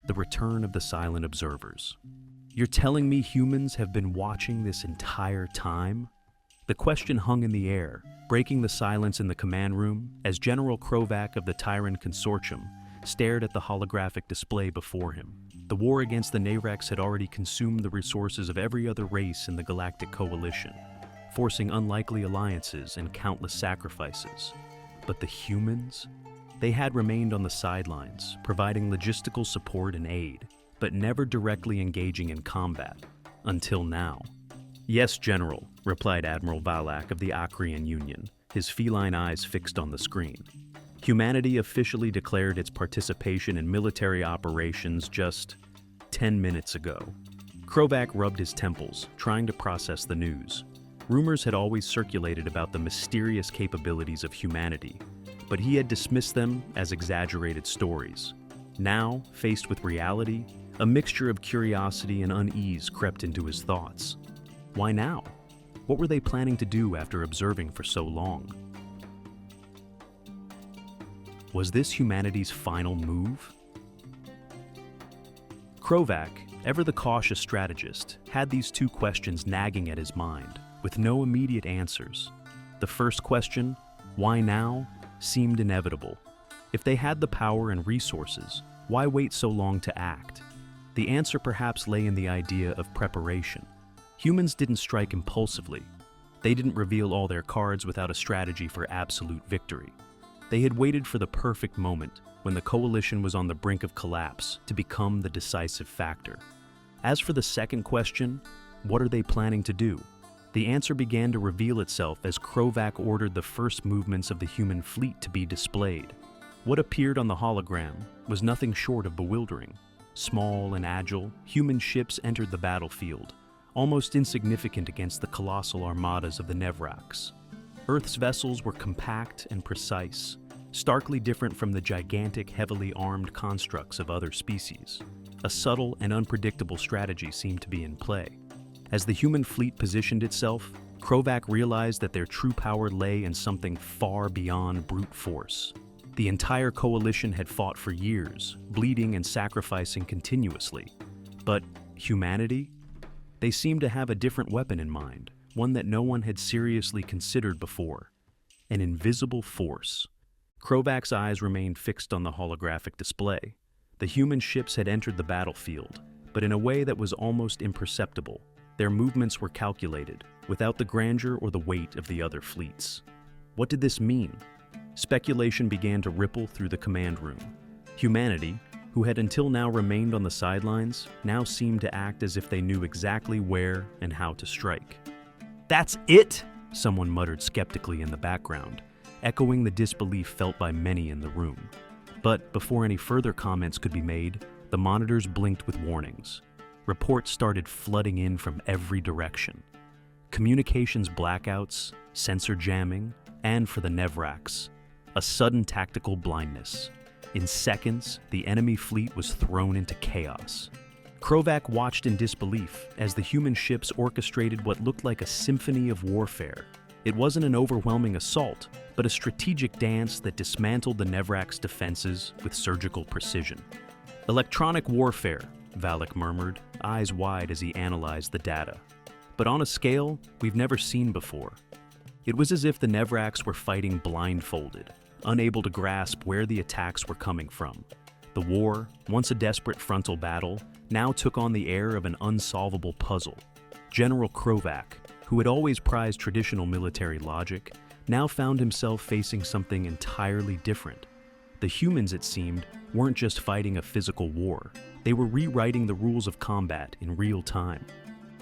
the return of the silent observers. You're telling me humans have been watching this entire time? The question hung in the air, breaking the silence in the command room as General Krovac of the Tyran Consortium stared at the holographic display before him. The war against the Navrax had already consumed the resources of every other race in the Galactic Coalition, forcing unlikely alliances and countless sacrifices. But the humans? They had remained on the sidelines, providing logistical support and aid, but never directly engaging in combat, until now. "Yes, General," replied Admiral Valak of the Akrian Union, his feline eyes fixed on the screen. Humanity officially declared its participation in military operations just 10 minutes ago. Krovac rubbed his temples, trying to process the news. Rumors had always circulated about the mysterious capabilities of humanity, but he had dismissed them as exaggerated stories. Now, faced with reality, a mixture of curiosity and unease crept into his thoughts. Why now? What were they planning to do after observing for so long? Was this humanity's final move? Krovac, ever the cautious strategist, had these two questions nagging at his mind, with no immediate answers. The first question, why now, seemed inevitable. If they had the power and resources, why wait so long to act? The answer perhaps lay in the idea of preparation. Humans didn't strike impulsively. They didn't reveal all their cards without a strategy for absolute victory. They had waited for the perfect moment, when the coalition was on the brink of collapse, to become the decisive factor. As for the second question, what are they planning to do? The answer began to reveal itself as Krovac ordered the first movements of the human fleet to be displayed. What appeared on the hologram was nothing short of bewildering. Small and agile, human ships entered the battlefield, almost insignificant against the colossal armadas of the Nevrax. Earth's vessels were compact and precise, starkly different from the gigantic, heavily armed constructs of other species. A subtle and unpredictable strategy seemed to be in play. As the human fleet positioned itself, Krovac realized that their true power lay in something far beyond brute force. The entire coalition had fought for years, bleeding and sacrificing continuously. But humanity? They seemed to have a different weapon in mind, one that no one had seriously considered before. An invisible force. Krovac's eyes remained fixed on the holographic display. The human ships had entered the battlefield, but in a way that was almost imperceptible. Their movements were calculated, without the grandeur or the weight of the other fleets. What did this mean? Speculation began to ripple through the command room. Humanity, who had until now remained on the sidelines, now seemed to act as if they knew exactly where and how to strike. "That's it!" someone muttered skeptically in the background, echoing the disbelief felt by many in the room. But before any further comments could be made, the monitors blinked with warnings. Reports started flooding in from every direction. Communications blackouts, sensor jamming, and for the Nevrax, a sudden tactical blindness. In seconds, the enemy fleet was thrown into chaos. Krovac watched in disbelief as the human ships orchestrated what looked like a symphony of warfare. It wasn't an overwhelming assault, but a strategic dance that dismantled the Nevrax defenses with surgical precision. "Electronic warfare," Valak murmured, eyes wide as he analyzed the data. "But on a scale we've never seen before." It was as if the Nevrax were fighting blindfolded, unable to grasp where the attacks were coming from. The war, once a desperate frontal battle, now took on the air of an unsolvable puzzle. General Krovac, who had always prized traditional military logic, now found himself facing something entirely different. The humans, it seemed, weren't just fighting a physical war. They were rewriting the rules of combat in real time.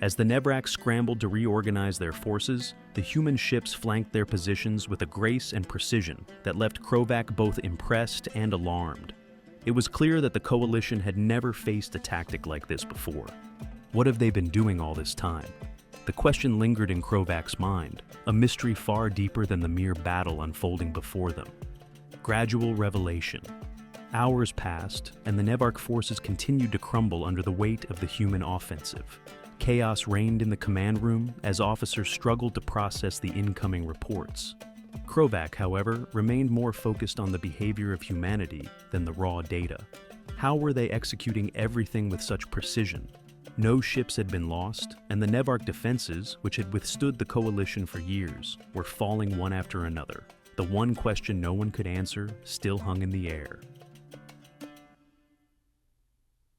As the Nevrax scrambled to reorganize their forces, the human ships flanked their positions with a grace and precision that left Krovac both impressed and alarmed. It was clear that the coalition had never faced a tactic like this before. What have they been doing all this time? The question lingered in Krovac's mind, a mystery far deeper than the mere battle unfolding before them. Gradual revelation. Hours passed, and the Nevark forces continued to crumble under the weight of the human offensive. Chaos reigned in the command room as officers struggled to process the incoming reports. Krovac, however, remained more focused on the behavior of humanity than the raw data. How were they executing everything with such precision? No ships had been lost, and the Nevark defenses, which had withstood the coalition for years, were falling one after another. The one question no one could answer still hung in the air.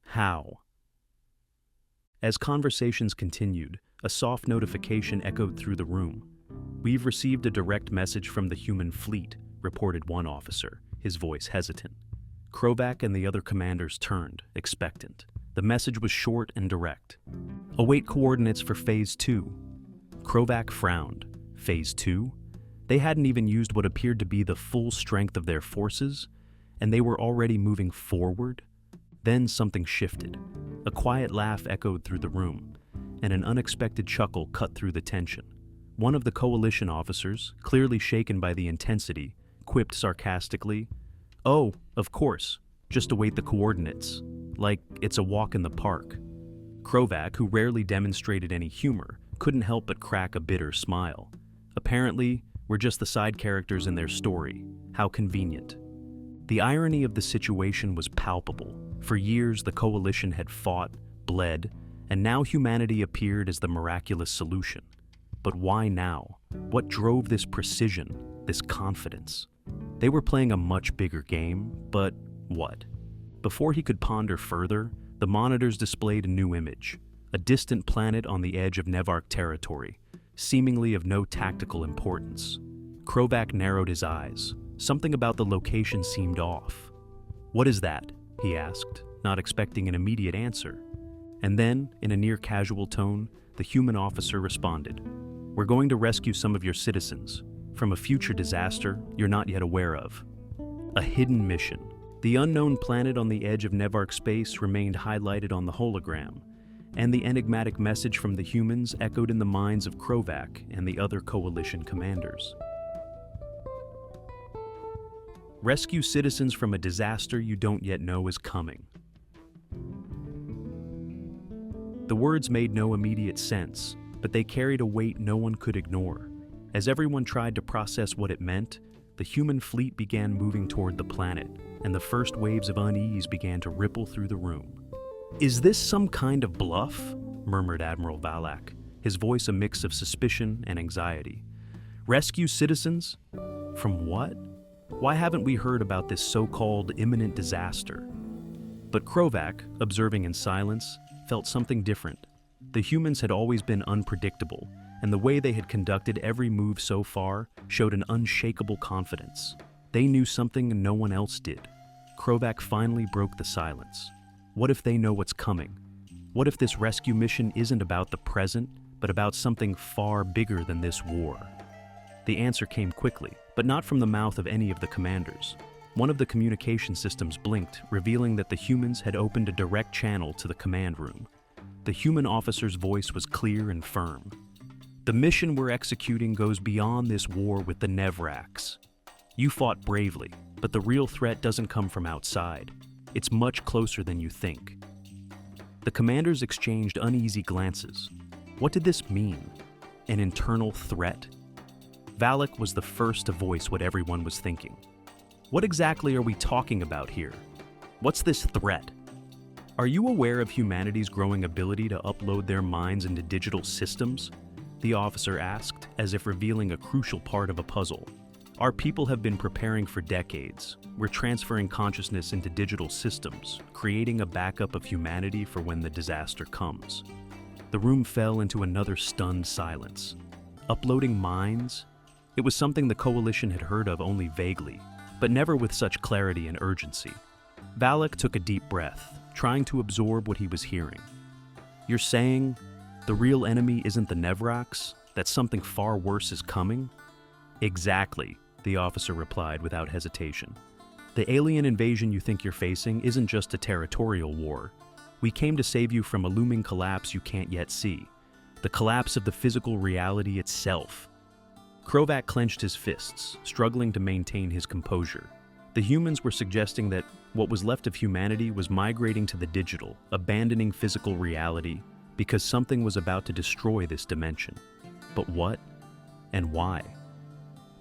How? As conversations continued, a soft notification echoed through the room. "We've received a direct message from the human fleet," reported one officer, his voice hesitant. Krovak and the other commanders turned, expectant. The message was short and direct. "Await coordinates for Phase 2. Krovak frowned. Phase 2? They hadn't even used what appeared to be the full strength of their forces, and they were already moving forward? Then something shifted. A quiet laugh echoed through the room, and an unexpected chuckle cut through the tension. One of the coalition officers, clearly shaken by the intensity, quipped sarcastically, "Oh, of course, just await the coordinates. Like it's a walk in the park." Krovak, who rarely demonstrated any humor, couldn't help but crack a bitter smile. Apparently, we're just the side characters in their story. How convenient. The irony of the situation was palpable. For years, the coalition had fought, bled, and now humanity appeared as the miraculous solution. But why now? What drove this precision, this confidence? They were playing a much bigger game, but what? Before he could ponder further, the monitors displayed a new image, a distant planet on the edge of Nevark territory, seemingly of no tactical importance. Krovak narrowed his eyes. Something about the location seemed off. "What is that?" he asked, not expecting an immediate answer. And then, in a near-casual tone, the human officer responded, "We're going to rescue some of your citizens from a future disaster you're not yet aware of." A hidden mission. The unknown planet on the edge of Nevark space remained highlighted on the hologram, and the enigmatic message from the humans echoed in the minds of Krovak and the other coalition commanders. Rescue citizens from a disaster you don't yet know is coming. The words made no immediate sense, but they carried a weight no one could ignore. As everyone tried to process what it meant, the human fleet began moving toward the planet, and the first waves of unease began to ripple through the room. "Is this some kind of bluff?" murmured Admiral Valak, his voice a mix of suspicion and anxiety. "Rescue citizens? From what? Why haven't we heard about this so-called imminent disaster?" But Krovak, observing in silence, felt something different. The humans had always been unpredictable, and the way they had conducted every move so far showed an unshakable confidence. They knew something no one else did. Krovak finally broke the silence. What if they know what's coming? What if this rescue mission isn't about the present, but about something far bigger than this war? The answer came quickly, but not from the mouth of any of the commanders. One of the communication systems blinked, revealing that the humans had opened a direct channel to the command room. The human officer's voice was clear and firm. "The mission we're executing goes beyond this war with the Nevraks. You fought bravely, but the real threat doesn't come from outside. It's much closer than you think." The commanders exchanged uneasy glances. What did this mean? An internal threat? Valak was the first to voice what everyone was thinking. "What exactly are we talking about here? What's this threat?" "Are you aware of humanity's growing ability to upload their minds into digital systems?" the officer asked, as if revealing a crucial part of a puzzle. "Our people have been preparing for decades. We're transferring consciousness into digital systems, creating a backup of humanity for when the disaster comes." The room fell into another stunned silence. Uploading minds? It was something the coalition had heard of only vaguely, but never with such clarity and urgency. Valak took a deep breath, trying to absorb what he was hearing. "You're saying the real enemy isn't the Nevraks? That something far worse is coming?" "Exactly," the officer replied without hesitation. "The alien invasion you think you're facing isn't just a territorial war. We came to save you from a looming collapse you can't yet see. The collapse of the physical reality itself." Krovak clenched his fists, struggling to maintain his composure. The humans were suggesting that what was left of humanity was migrating to the digital, abandoning physical reality, because something was about to destroy this dimension. But what? And why?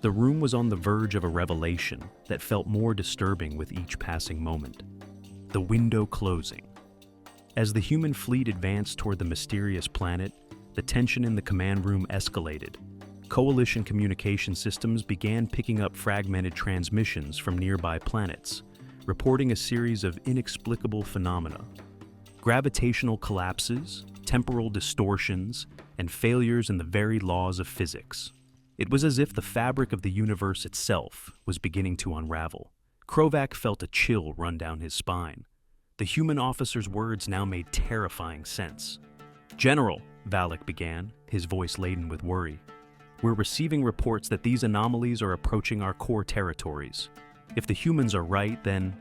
The room was on the verge of a revelation that felt more disturbing with each passing moment. the window closing. As the human fleet advanced toward the mysterious planet, the tension in the command room escalated. Coalition communication systems began picking up fragmented transmissions from nearby planets, reporting a series of inexplicable phenomena. Gravitational collapses, temporal distortions, and failures in the very laws of physics. It was as if the fabric of the universe itself was beginning to unravel. Krovac felt a chill run down his spine. The human officer's words now made terrifying sense. "General," Valak began, his voice laden with worry, "we're receiving reports that these anomalies are approaching our core territories. If the humans are right, then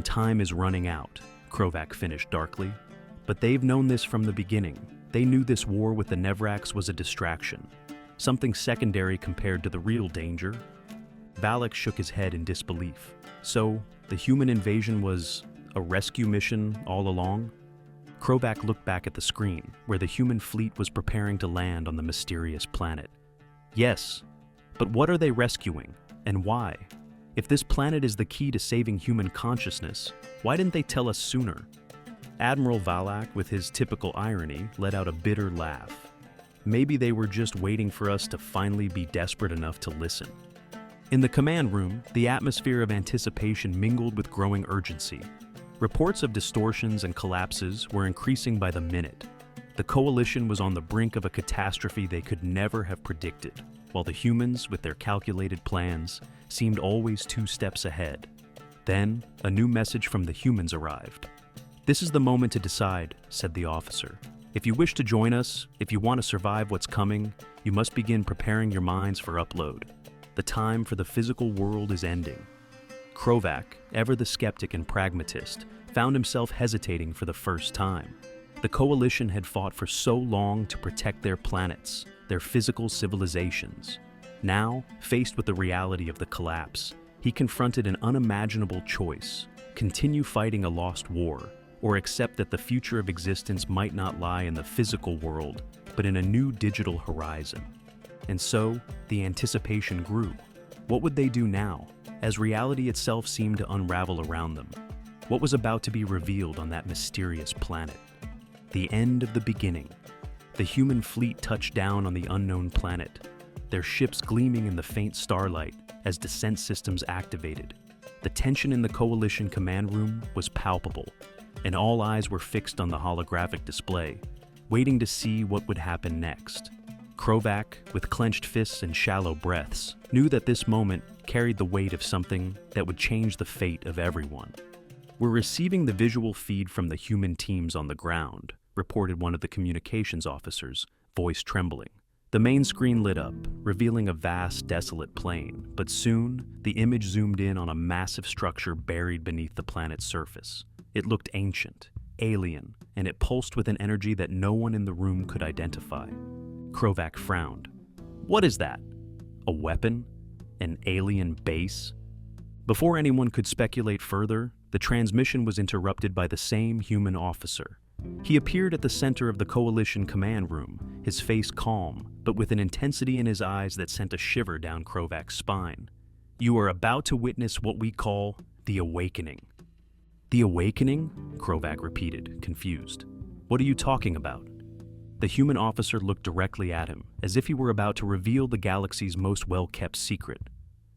time is running out," Krovac finished darkly. "But they've known this from the beginning. They knew this war with the Nevrax was a distraction, something secondary compared to the real danger." Valak shook his head in disbelief. "So, the human invasion was a rescue mission all along?" Krovac looked back at the screen, where the human fleet was preparing to land on the mysterious planet. "Yes, but what are they rescuing, and why? If this planet is the key to saving human consciousness, why didn't they tell us sooner?" Admiral Valak, with his typical irony, let out a bitter laugh. "Maybe they were just waiting for us to finally be desperate enough to listen." In the command room, the atmosphere of anticipation mingled with growing urgency. Reports of distortions and collapses were increasing by the minute. The Coalition was on the brink of a catastrophe they could never have predicted, while the humans, with their calculated plans, seemed always 2 steps ahead. Then, a new message from the humans arrived. "This is the moment to decide," said the officer. "If you wish to join us, if you want to survive what's coming, you must begin preparing your minds for upload. The time for the physical world is ending." Krovac, ever the skeptic and pragmatist, found himself hesitating for the first time. The Coalition had fought for so long to protect their planets, their physical civilizations. Now, faced with the reality of the collapse, he confronted an unimaginable choice: continue fighting a lost war, or accept that the future of existence might not lie in the physical world, but in a new digital horizon. And so, the anticipation grew. What would they do now, as reality itself seemed to unravel around them? What was about to be revealed on that mysterious planet? The end of the beginning. The human fleet touched down on the unknown planet, their ships gleaming in the faint starlight as descent systems activated. The tension in the Coalition command room was palpable, and all eyes were fixed on the holographic display, waiting to see what would happen next. Krovac, with clenched fists and shallow breaths, knew that this moment carried the weight of something that would change the fate of everyone. "We're receiving the visual feed from the human teams on the ground," reported one of the communications officers, voice trembling. The main screen lit up, revealing a vast, desolate plain, but soon, the image zoomed in on a massive structure buried beneath the planet's surface. It looked ancient, alien, and it pulsed with an energy that no one in the room could identify. Krovac frowned. "What is that? A weapon? An alien base?" Before anyone could speculate further, the transmission was interrupted by the same human officer. He appeared at the center of the Coalition command room, his face calm, but with an intensity in his eyes that sent a shiver down Krovac's spine. "You are about to witness what we call the Awakening." "The Awakening?" Krovac repeated, confused. "What are you talking about?" The human officer looked directly at him, as if he were about to reveal the galaxy's most well-kept secret.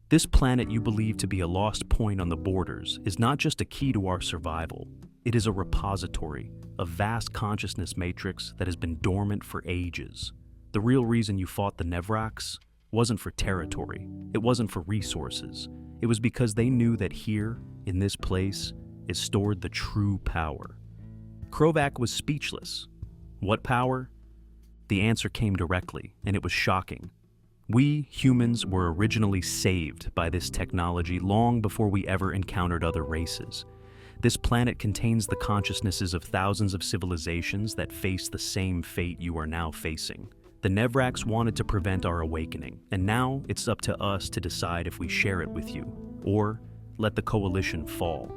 "This planet you believe to be a lost point on the borders is not just a key to our survival. It is a repository, a vast consciousness matrix that has been dormant for ages. The real reason you fought the Nevrax wasn't for territory, it wasn't for resources. It was because they knew that here, in this place, is stored the true power." Krovac was speechless. What power? The answer came directly, and it was shocking. "We, humans, were originally saved by this technology long before we ever encountered other races. This planet contains the consciousnesses of thousands of civilizations that face the same fate you are now facing. The Nevrax wanted to prevent our awakening, and now it's up to us to decide if we share it with you, or let the Coalition fall."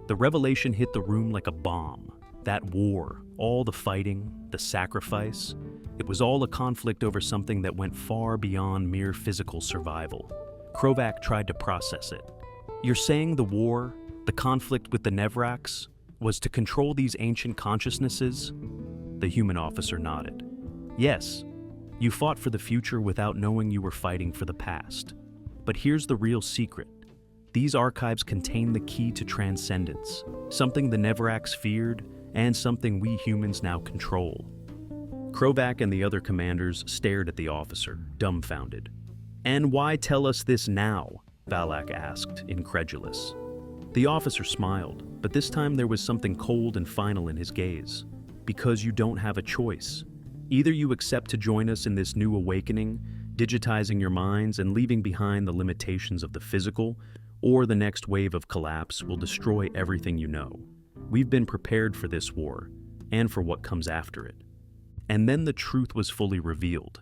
The revelation hit the room like a bomb. That war, all the fighting, the sacrifice, it was all a conflict over something that went far beyond mere physical survival. Krovac tried to process it. "You're saying the war, The conflict with the Nevraks was to control these ancient consciousnesses? The human officer nodded. Yes, you fought for the future without knowing you were fighting for the past. But here's the real secret. These archives contain the key to transcendence, something the Nevraks feared and something we humans now control. Krovak and the other commanders stared at the officer, dumbfounded. And why tell us this now? Valak asked, incredulous. The officer smiled, but this time there was something cold and final in his gaze. Because you don't have a choice. Either you accept to join us in this new awakening, digitizing your minds and leaving behind the limitations of the physical, or the next wave of collapse will destroy everything you know. We've been prepared for this war, and for what comes after it. And then the truth was fully revealed.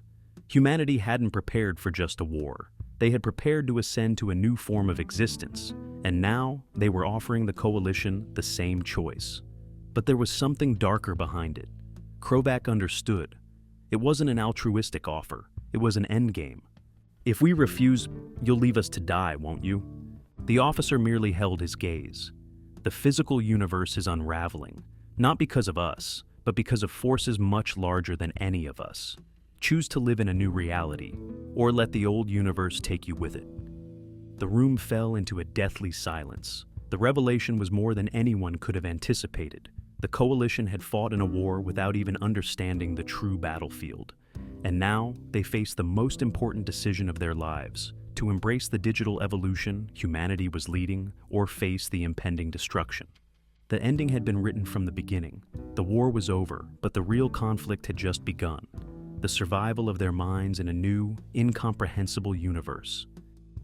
Humanity hadn't prepared for just a war. They had prepared to ascend to a new form of existence, and now they were offering the Coalition the same choice. But there was something darker behind it. Krovak understood. It wasn't an altruistic offer. It was an endgame. If we refuse, you'll leave us to die, won't you? The officer merely held his gaze. The physical universe is unraveling, not because of us, but because of forces much larger than any of us. Choose to live in a new reality, or let the old universe take you with it. The room fell into a deathly silence. The revelation was more than anyone could have anticipated. The Coalition had fought in a war without even understanding the true battlefield. And now they faced the most important decision of their lives: to embrace the digital evolution humanity was leading, or face the impending destruction. The ending had been written from the beginning. The war was over, but the real conflict had just begun. The survival of their minds in a new, incomprehensible universe.